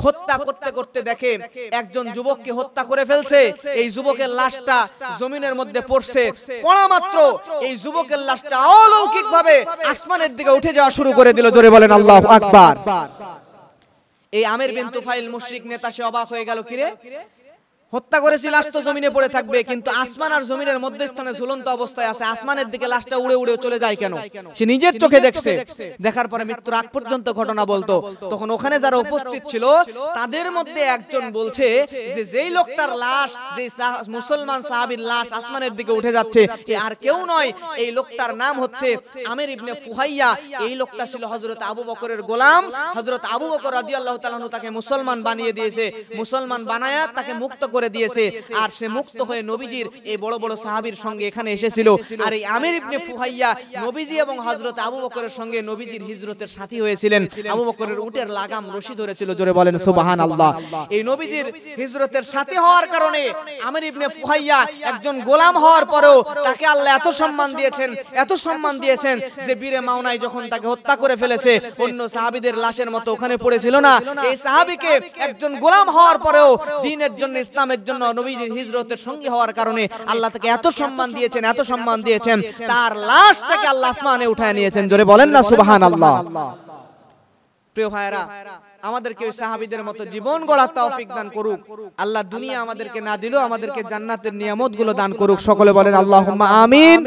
S1: হত্যা করতে করতে দেখে একজন যুবককে হত্যা করে ফেলছে। এই যুবকের লাশটা জমিনের মধ্যে পড়ছে, পড়া মাত্র এই যুবকের লাশটা অলৌকিকভাবে আসমানের দিকে উঠে যাওয়া শুরু করে দিল। জোরে বলেন আল্লাহু আকবার। এই আমির বিন তুফাইল মুশরিক নেতা, সে অবাক হয়ে গেল, কিরে হত্যা করেছি, লাশ তো জমিনে পড়ে থাকবে, কিন্তু আসমান আর জমিনের মধ্যস্থানে ঝুলন্ত অবস্থায় আছে, আসমানের দিকে লাশটা উড়ে উড়ে চলে যায় কেন? সে নিজের চোখে দেখছে। দেখার পরে মৃত্যুর আগ পর্যন্ত ঘটনা বলতো। তখন ওখানে যারা উপস্থিত ছিল তাদের মধ্যে একজন বলছে যে যেই লোকটার লাশ, যে মুসলমান সাহাবীর লাশ আসমানের দিকে উঠে যাচ্ছে, এ আর কেউ নয়, এই লোকটার নাম হচ্ছে আমির ইবনে ফুহাইয়া। এই লোকটা ছিল হযরত আবু বকরের গোলাম। হযরত আবু বকর রাদিয়াল্লাহু তাআলা আনহু তাকে মুসলমান বানিয়ে দিয়েছে। মুসলমান বানায়া তাকে মুক্ত করে করে দিয়েছে আর সে মুক্ত হয়ে নবীজির এই বড় বড় সাহাবীর সঙ্গে এখানে এসেছিল। আর এই আমির ইবনে ফুহাইয়া নবীজি এবং হযরত আবু বকরের সঙ্গে নবীজির হিজরতের সাথী হয়েছিলেন। আবু বকরের উটের লাগাম রশি ধরেছিল, জোরে বলেন সুবহানাল্লাহ। এই নবীজির হিজরতের সাথী হওয়ার কারণে আমির ইবনে ফুহাইয়া একজন গোলাম হওয়ার পরেও তাকে আল্লাহ এত সম্মান দিয়েছেন, এত সম্মান দিয়েছেন যে বীরে মাওনায় যখন তাকে হত্যা করে ফেলেছে অন্য সাহাবীদের লাশের মতো ওখানে পড়েছিল না। এই সাহাবীকে একজন গোলাম হওয়ার পরেও দ্বীনের জন্য, ইসলামের জন্য নবীজির হিজরতের সঙ্গী হওয়ার কারণে আল্লাহ তাকে এত সম্মান দিয়েছেন, এত সম্মান দিয়েছেন, তার লাশটাকে আল্লাহ আসমানে উঠায় নিয়েছেন। জোরে বলেন না সুবহানাল্লাহ। প্রিয় ভাইরা, আমাদেরকে ওই সাহাবীদের মতো জীবন গড়ার তৌফিক দান করুক আল্লাহ। দুনিয়া আমাদেরকে না দিলেও আমাদেরকে জান্নাতের নিয়ামতগুলো দান করুক। সকলে বলেন আল্লাহুম্মা আমিন।